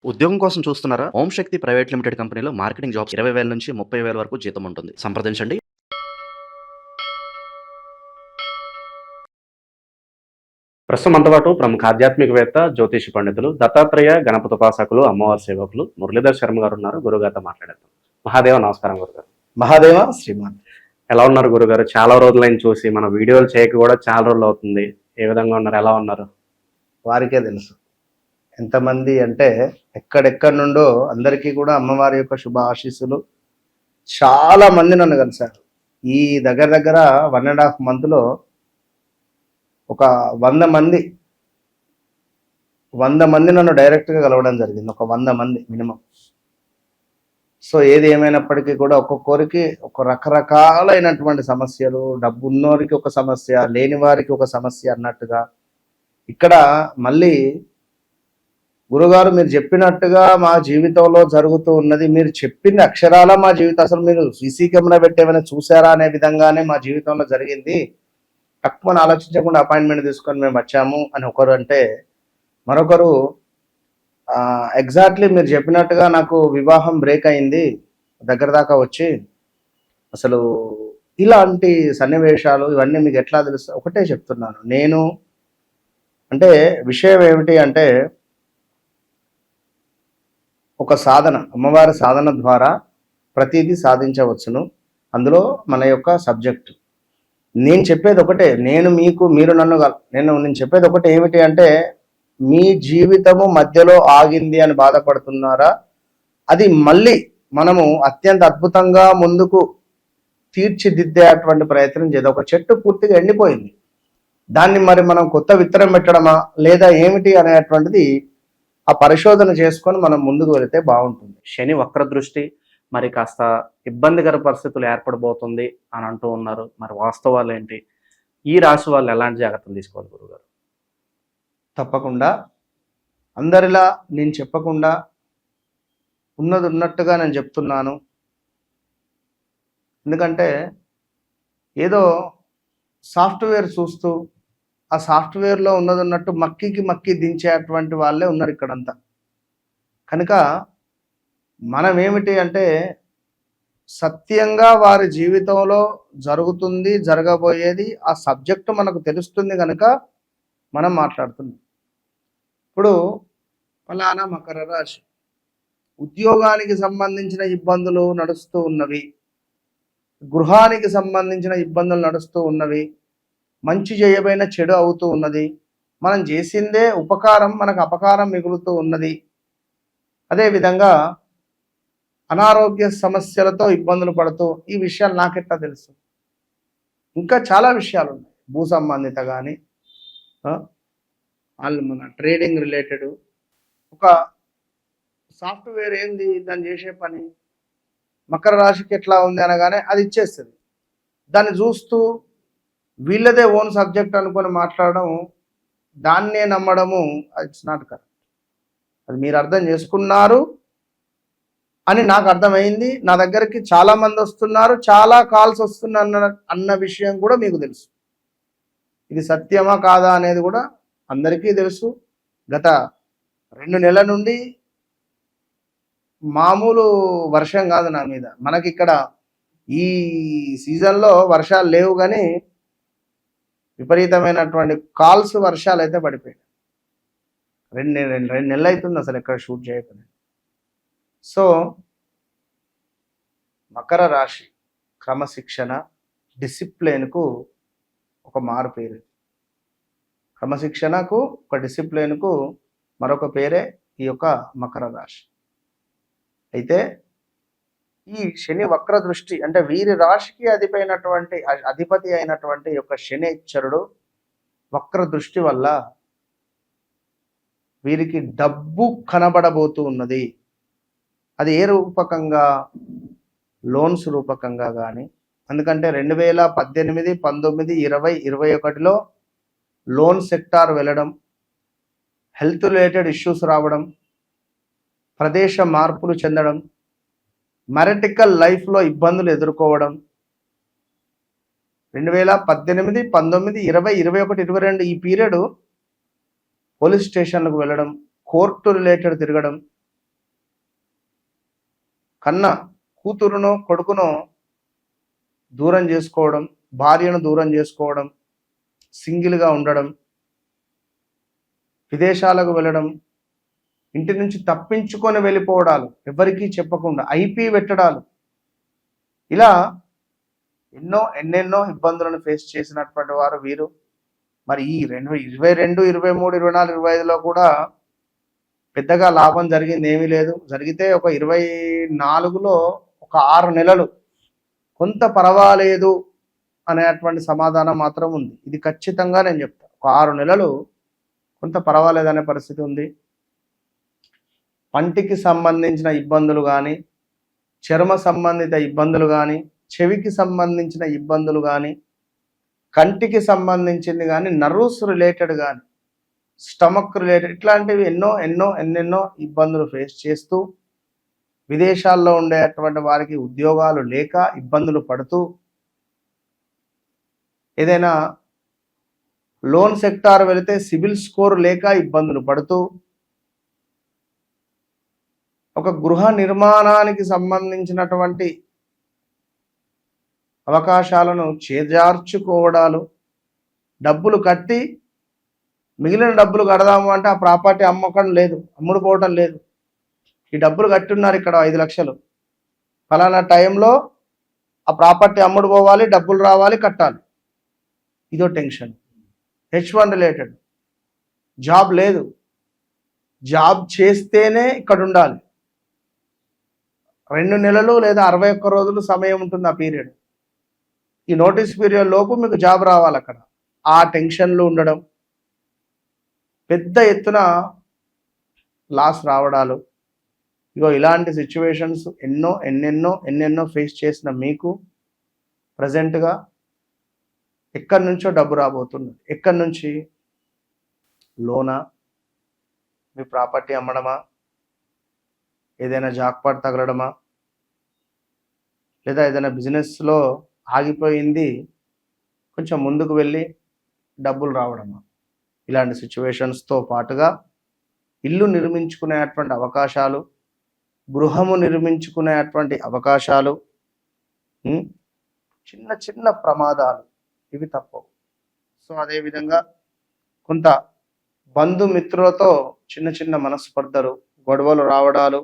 ఉద్యోగం కోసం చూస్తున్నారా? ఓం శక్తి ప్రైవేట్ లిమిటెడ్ కంపెనీలో మార్కెటింగ్ జాబ్స్ 20,000 నుంచి 30,000 వరకు జీతం ఉంటుంది. సంప్రదించండి. ప్రస్తుతం మనతో పాటు ప్రముఖ ఆధ్యాత్మికవేత్త, జ్యోతిష పండితులు, దత్తాత్రేయ గణపతి ఉపాసకులు, అమ్మవారి సేవకులు మురళీధర్ శర్మ గారు ఉన్నారు. గురుగారితో మాట్లాడేద్దాం. మహాదేవ నమస్కారం గురుగారు. మహాదేవ శ్రీమాన్. ఎలా ఉన్నారు గురుగారు? చాలా రోజులైన చూసి మన వీడియోలు చేయక కూడా చాలా రోజులు అవుతుంది. ఏ విధంగా ఉన్నారు? ఎలా ఉన్నారు? వారికే తెలుసు ఎంతమంది అంటే ఎక్కడెక్కడి నుండో అందరికీ కూడా అమ్మవారి యొక్క శుభ ఆశీస్సులు. చాలా మంది నన్ను కలిశారు. ఈ దగ్గర దగ్గర 1.5 monthలో ఒక 100 మంది నన్ను డైరెక్ట్గా కలవడం జరిగింది. ఒక 100 మంది మినిమం. సో ఏది ఏమైనప్పటికీ కూడా ఒక్కొక్కరికి ఒక రకరకాలైనటువంటి సమస్యలు, డబ్బు ఉన్నోరికి ఒక సమస్య, లేని వారికి ఒక సమస్య అన్నట్టుగా ఇక్కడ మళ్ళీ గురుగారు మీరు చెప్పినట్టుగా మా జీవితంలో జరుగుతూ ఉన్నది, మీరు చెప్పింది అక్షరాల మా జీవితం, అసలు మీరు సీసీ కెమెరా పెట్టేమైనా చూసారా అనే విధంగానే మా జీవితంలో జరిగింది. తక్కువ ఆలోచించకుండా అపాయింట్మెంట్ తీసుకొని మేము వచ్చాము అని ఒకరు అంటే, మరొకరు ఎగ్జాక్ట్లీ మీరు చెప్పినట్టుగా నాకు వివాహం బ్రేక్ అయింది దగ్గర దాకా వచ్చి, అసలు ఇలాంటి సన్నివేశాలు ఇవన్నీ మీకు ఎట్లా తెలుసు? ఒకటే చెప్తున్నాను నేను. అంటే విషయం ఏమిటి అంటే, ఒక సాధన, అమ్మవారి సాధన ద్వారా ప్రతిదీ సాధించవచ్చును. అందులో మన యొక్క సబ్జెక్టు. నేను చెప్పేది ఒకటే, నేను చెప్పేది ఒకటే ఏమిటి అంటే, మీ జీవితము మధ్యలో ఆగింది అని బాధపడుతున్నారా? అది మళ్ళీ మనము అత్యంత అద్భుతంగా ముందుకు తీర్చిదిద్దేటువంటి ప్రయత్నం చేద్దాం. ఒక చెట్టు పూర్తిగా ఎండిపోయింది, దాన్ని మరి మనం కొత్త విత్తనం పెట్టడమా లేదా ఏమిటి అనేటువంటిది ఆ పరిశోధన చేసుకొని మనం ముందుకు వెళితే బాగుంటుంది. శని వక్ర దృష్టి మరి కాస్త ఇబ్బందికర పరిస్థితులు ఏర్పడబోతుంది అని అంటూ ఉన్నారు. మరి వాస్తవాలు ఏంటి? ఈ రాశి వాళ్ళు ఎలాంటి జాగ్రత్తలు తీసుకోవాలి గురుగారు? తప్పకుండా అందరిలా నేను చెప్పకుండా ఉన్నది ఉన్నట్టుగా నేను చెప్తున్నాను. ఎందుకంటే ఏదో సాఫ్ట్వేర్ చూస్తూ ఆ సాఫ్ట్వేర్లో ఉన్నది ఉన్నట్టు మక్కి దించేటువంటి వాళ్ళే ఉన్నారు ఇక్కడంతా. కనుక మనం ఏమిటి అంటే, సత్యంగా వారి జీవితంలో జరుగుతుంది, జరగబోయేది ఆ సబ్జెక్టు మనకు తెలుస్తుంది కనుక మనం మాట్లాడుతున్నాం. ఇప్పుడు ఫలానా మకర రాశి, ఉద్యోగానికి సంబంధించిన ఇబ్బందులు నడుస్తూ ఉన్నవి, గృహానికి సంబంధించిన ఇబ్బందులు నడుస్తూ ఉన్నవి, మంచి చేయబోయిన చెడు అవుతూ ఉన్నది, మనం చేసిందే ఉపకారం మనకు అపకారం మిగులుతూ ఉన్నది. అదేవిధంగా అనారోగ్య సమస్యలతో ఇబ్బందులు పడుతూ, ఈ విషయాలు నాకెట్లా తెలుసు? ఇంకా చాలా విషయాలు ఉన్నాయి. భూ సంబంధిత కానీ వాళ్ళు మన ట్రేడింగ్ రిలేటెడ్, ఒక సాఫ్ట్వేర్ ఏంది దాన్ని చేసే పని, మకర రాశికి ఎట్లా ఉంది అనగానే అది ఇచ్చేస్తుంది. దాన్ని చూస్తూ వీళ్ళదే ఓన్ సబ్జెక్ట్ అనుకొని మాట్లాడడం, దాన్నే నమ్మడము, ఇట్స్ నాట్ కరెక్ట్. అది మీరు అర్థం చేసుకున్నారు అని నాకు అర్థమైంది. నా దగ్గరికి చాలా మంది వస్తున్నారు, చాలా కాల్స్ వస్తున్నా అన్న విషయం కూడా మీకు తెలుసు. ఇది సత్యమా కాదా అనేది కూడా అందరికీ తెలుసు. గత 2 నెలల నుండి మామూలు వర్షం కాదు నా మీద. మనకి ఇక్కడ ఈ సీజన్లో వర్షాలు లేవు, కానీ విపరీతమైనటువంటి కాల్స్, వర్షాలు అయితే పడిపోయాయి. 2 నెలలు అవుతుంది అసలు ఎక్కడ షూట్ చేయకుండా. సో మకర రాశి క్రమశిక్షణ, డిసిప్లిన్కు ఒక మారు పేరు. క్రమశిక్షణకు, ఒక డిసిప్లిన్కు మరొక పేరే ఈ యొక్క మకర రాశి. అయితే ఈ శని వక్ర దృష్టి అంటే వీరి రాశికి అధిపతి అయినటువంటి యొక్క శనిశ్చరుడు వక్ర దృష్టి వల్ల వీరికి డబ్బు కనబడబోతూ ఉన్నది. అది ఏ రూపకంగా? లోన్స్ రూపకంగా కానీ. ఎందుకంటే 2018, 19, 20, 21లో లోన్ సెక్టార్ వెళ్ళడం, హెల్త్ రిలేటెడ్ ఇష్యూస్ రావడం, ప్రదేశ మార్పులు చెందడం, మ్యారిటికల్ లైఫ్లో ఇబ్బందులు ఎదుర్కోవడం, 2018, 19, 20, 21, 22 ఈ పీరియడ్ పోలీస్ స్టేషన్లకు వెళ్ళడం, కోర్టు రిలేటెడ్ తిరగడం, కన్న కూతురునో కొడుకునో దూరం చేసుకోవడం, భార్యను దూరం చేసుకోవడం, సింగిల్గా ఉండడం, విదేశాలకు వెళ్ళడం, ఇంటి నుంచి తప్పించుకొని వెళ్ళిపోవడాలు, ఎవరికీ చెప్పకుండా ఐపీ పెట్టడాలు, ఇలా ఎన్నెన్నో ఇబ్బందులను ఫేస్ చేసినటువంటి వారు వీరు. మరి ఈ 2022, 23, 24, 25లో కూడా పెద్దగా లాభం జరిగింది ఏమీ లేదు. జరిగితే ఒక 24లో ఒక 6 నెలలు కొంత పర్వాలేదు అనేటువంటి సమాధానం మాత్రం ఉంది. ఇది ఖచ్చితంగా నేను చెప్తాను. ఒక 6 నెలలు కొంత పర్వాలేదు అనే పరిస్థితి ఉంది. పంటికి సంబంధించిన ఇబ్బందులు కానీ, చర్మ సంబంధిత ఇబ్బందులు కానీ, చెవికి సంబంధించిన ఇబ్బందులు కానీ, కంటికి సంబంధించింది కానీ, నర్వ్స్ రిలేటెడ్ కానీ, స్టమక్ రిలేటెడ్, ఇట్లాంటివి ఎన్నెన్నో ఇబ్బందులు ఫేస్ చేస్తూ, విదేశాల్లో ఉండేటువంటి వారికి ఉద్యోగాలు లేక ఇబ్బందులు పడుతూ, ఏదైనా లోన్ సెక్టార్ వెళితే సిబిల్ స్కోర్ లేక ఇబ్బందులు పడుతూ, ఒక గృహ నిర్మాణానికి సంబంధించినటువంటి అవకాశాలను చేజార్చుకోవడాలు, డబ్బులు కట్టి మిగిలిన డబ్బులు కడదాము అంటే ఆ ప్రాపర్టీ అమ్మకం లేదు, అమ్ముడు పోవటం లేదు. ఈ డబ్బులు కట్టున్నారు ఇక్కడ 5 లక్షలు, ఫలానా టైంలో ఆ ప్రాపర్టీ అమ్ముడు పోవాలి, డబ్బులు రావాలి, కట్టాలి. ఇదో టెన్షన్. H1 రిలేటెడ్ జాబ్ లేదు, జాబ్ చేస్తేనే ఇక్కడ ఉండాలి. 2 నెలలు లేదా 61 రోజులు సమయం ఉంటుంది ఆ పీరియడ్. ఈ నోటీస్ పీరియడ్ లోపు మీకు జాబ్ రావాలి అక్కడ. ఆ టెన్షన్లు ఉండడం, పెద్ద ఎత్తున లాస్ రావడాలు, ఇగో ఇలాంటి సిచ్యువేషన్స్ ఎన్నెన్నో ఫేస్ చేసిన మీకు ప్రజెంట్గా ఎక్కడి నుంచో డబ్బు రాబోతుంది. ఎక్కడి నుంచి? లోనా, మీ ప్రాపర్టీ అమ్మడమా, ఏదైనా జాక్పాట్ తగలడమా, లేదా ఏదైనా బిజినెస్లో ఆగిపోయింది కొంచెం ముందుకు వెళ్ళి డబ్బులు రావడమా, ఇలాంటి సిచ్యువేషన్స్తో పాటుగా ఇల్లు నిర్మించుకునేటువంటి అవకాశాలు, గృహము నిర్మించుకునేటువంటి అవకాశాలు, చిన్న ప్రమాదాలు ఇవి తప్పవు. సో అదేవిధంగా కొంత బంధుమిత్రులతో చిన్న మనస్పర్ధలు, గొడవలు రావడాలు,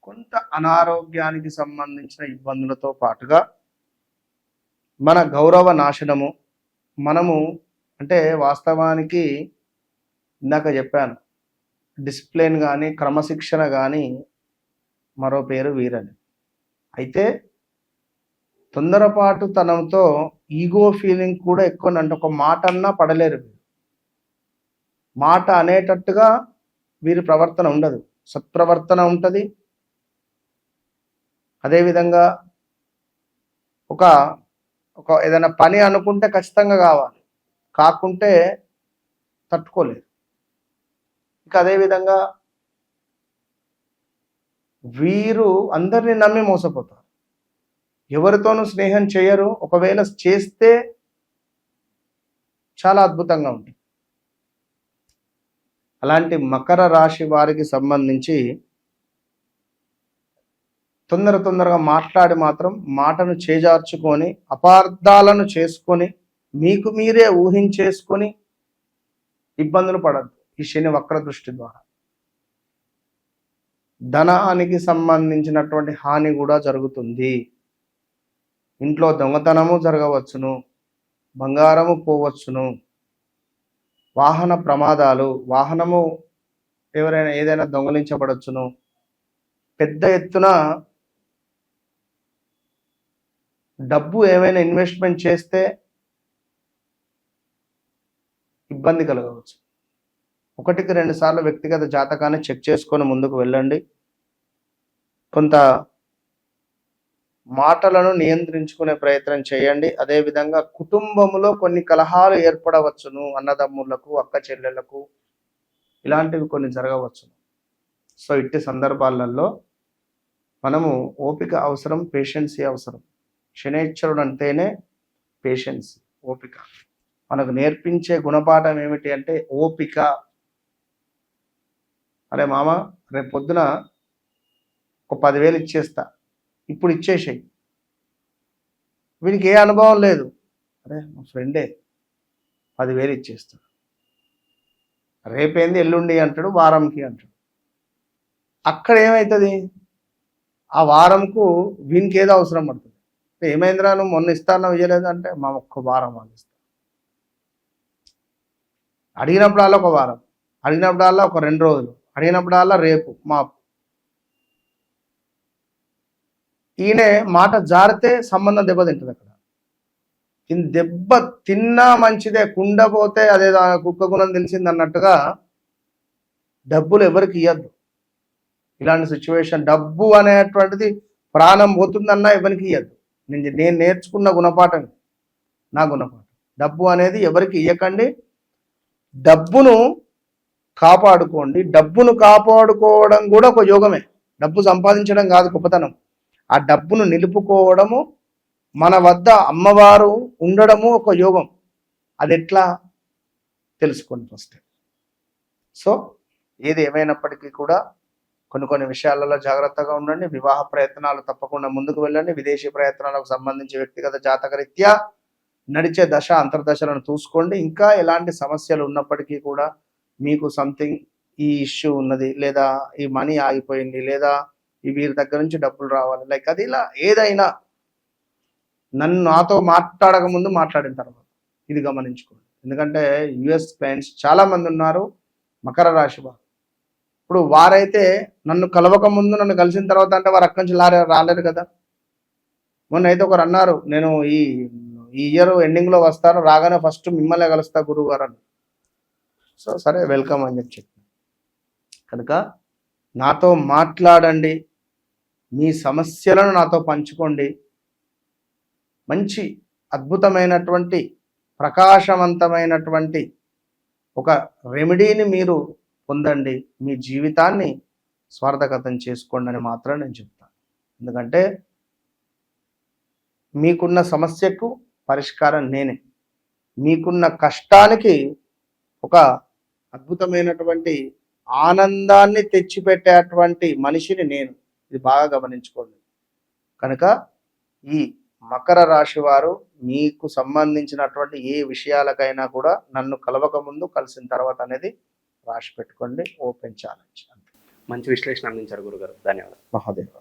కొంత అనారోగ్యానికి సంబంధించిన ఇబ్బందులతో పాటుగా మన గౌరవ నాశనము. మనము అంటే వాస్తవానికి ఇందాక చెప్పాను, డిసిప్లిన్ కానీ, క్రమశిక్షణ కానీ మరో పేరు వీరని. అయితే తొందరపాటుతనంతో ఈగో ఫీలింగ్ కూడా ఎక్కువ. అంటే ఒక మాట అన్నా పడలేరు. మాట అనేటట్టుగా వీరి ప్రవర్తన ఉండదు, సత్ప్రవర్తన ఉంటుంది. అదేవిధంగా ఒక ఏదైనా పని అనుకుంటే ఖచ్చితంగా కావాలి, కాకుంటే తట్టుకోలేరు. ఇంకా అదేవిధంగా వీరు అందరినీ నమ్మి మోసపోతారు, ఎవరితోనూ స్నేహం చేయరు. ఒకవేళ చేస్తే చాలా అద్భుతంగా ఉంటుంది. అలాంటి మకర రాశి వారికి సంబంధించి తొందరగా మాట్లాడి మాత్రం మాటను చేజార్చుకొని, అపార్థాలను చేసుకొని, మీకు మీరే ఊహించేసుకొని ఇబ్బందులు పడద్దు ఈ శని వక్ర దృష్టి ద్వారా. ధనానికి సంబంధించినటువంటి హాని కూడా జరుగుతుంది. ఇంట్లో దొంగతనము జరగవచ్చును, బంగారము పోవచ్చును, వాహన ప్రమాదాలు, వాహనము ఏదైనా దొంగలించబడచ్చును, పెద్ద ఎత్తున డబ్బు ఏమైనా ఇన్వెస్ట్మెంట్ చేస్తే ఇబ్బంది కలగవచ్చు. 1-2 సార్లు వ్యక్తిగత జాతకాన్ని చెక్ చేసుకొని ముందుకు వెళ్ళండి. కొంత మాటలను నియంత్రించుకునే ప్రయత్నం చేయండి. అదేవిధంగా కుటుంబంలో కొన్ని కలహాలు ఏర్పడవచ్చును, అన్నదమ్ములకు, అక్క చెల్లెళ్లకు, ఇలాంటివి కొన్ని జరగవచ్చును. సో ఇట్టి సందర్భాలలో మనము ఓపిక అవసరం, పేషెన్సీ అవసరం. శనైశ్వరుడు అంటేనే పేషెన్స్, ఓపిక. మనకు నేర్పించే గుణపాఠం ఏమిటి అంటే ఓపిక. అరే మామ, రేపు పొద్దున ఒక 10,000 ఇచ్చేస్తా, ఇప్పుడు ఇచ్చేసేయి. వీనికి ఏ అనుభవం లేదు. అరే మా ఫ్రెండే 10,000 ఇచ్చేస్తాడు, రేపేంది ఎల్లుండి అంటాడు, వారంకి అంటాడు. అక్కడ ఏమవుతుంది, ఆ వారంకు వీనికి ఏదో అవసరం పడుతుంది. ఏమైందిరా నువ్వు మొన్న ఇస్తాను ఇవ్వలేదు అంటే, మా ఒక్క వారం వాళ్ళు ఇస్తాను. అడిగినప్పుడల్లా ఒక వారం, అడిగినప్పుడల్లా ఒక 2 రోజులు, అడిగినప్పుడల్లా రేపు మా ఈయన మాట జారితే సంబంధం దెబ్బతింటుంది అక్కడ. దెబ్బ తిన్నా మంచిదే, కుండపోతే అదేదో కుక్క గుణం తెలిసింది అన్నట్టుగా డబ్బులు ఎవరికి ఇవ్వద్దు. ఇలాంటి సిచ్యువేషన్, డబ్బు అనేటువంటిది ప్రాణం పోతుందన్నా ఎవరికి ఇవ్వద్దు. నేను నేర్చుకున్న గుణపాఠం, నా గుణపాఠం. డబ్బు అనేది ఎవరికి ఇవ్వకండి, డబ్బును కాపాడుకోండి. డబ్బును కాపాడుకోవడం కూడా ఒక యోగమే. డబ్బు సంపాదించడం కాదు గొప్పతనం, ఆ డబ్బును నిలుపుకోవడము, మన వద్ద అమ్మవారు ఉండడము ఒక యోగం. అది ఎట్లా తెలుసుకోండి ఫస్ట్. సో ఏది ఏమైనప్పటికీ కూడా కొన్ని విషయాలలో జాగ్రత్తగా ఉండండి. వివాహ ప్రయత్నాలు తప్పకుండా ముందుకు వెళ్ళండి. విదేశీ ప్రయత్నాలకు సంబంధించి వ్యక్తిగత జాతకరీత్యా నడిచే దశ అంతర్దశలను చూసుకోండి. ఇంకా ఎలాంటి సమస్యలు ఉన్నప్పటికీ కూడా మీకు సంథింగ్ ఈ ఇష్యూ ఉన్నది, లేదా ఈ మనీ ఆగిపోయింది, లేదా ఈ వీరి దగ్గర నుంచి డబ్బులు రావాలి, లైక్ అది ఇలా ఏదైనా నాతో మాట్లాడక ముందు మాట్లాడిన తర్వాత ఇది గమనించుకోండి. ఎందుకంటే యుఎస్ క్లయింట్స్ చాలా మంది ఉన్నారు మకర రాశి వారు. ఇప్పుడు వారైతే నన్ను కలవక ముందు నన్ను కలిసిన తర్వాత అంటే వారు అక్కడి నుంచి రాలేరు కదా. మొన్న అయితే ఒకరు అన్నారు, నేను ఈ ఇయర్ ఎండింగ్లో వస్తాను, రాగానే ఫస్ట్ మిమ్మల్ని కలుస్తా గురువు గారు అని. సో సరే వెల్కమ్ అని చెప్పి కనుక నాతో మాట్లాడండి, మీ సమస్యలను నాతో పంచుకోండి. మంచి అద్భుతమైనటువంటి ప్రకాశవంతమైనటువంటి ఒక రెమెడీని మీరు పొందండి. మీ జీవితాన్ని స్వార్థగతం చేసుకోండి అని మాత్రం నేను చెప్తాను. ఎందుకంటే మీకున్న సమస్యకు పరిష్కారం నేనే, మీకున్న కష్టానికి ఒక అద్భుతమైనటువంటి ఆనందాన్ని తెచ్చిపెట్టేటువంటి మనిషిని నేను. ఇది బాగా గమనించుకోండి. కనుక ఈ మకర రాశి వారు మీకు సంబంధించినటువంటి ఏ విషయాలకైనా కూడా నన్ను కలవక ముందు కలిసిన తర్వాత అనేది రాసి పెట్టుకోండి. Open challenge. మంచి విశ్లేషణ అందించారు గురుగారు, ధన్యవాదాలు. మహాదేవ.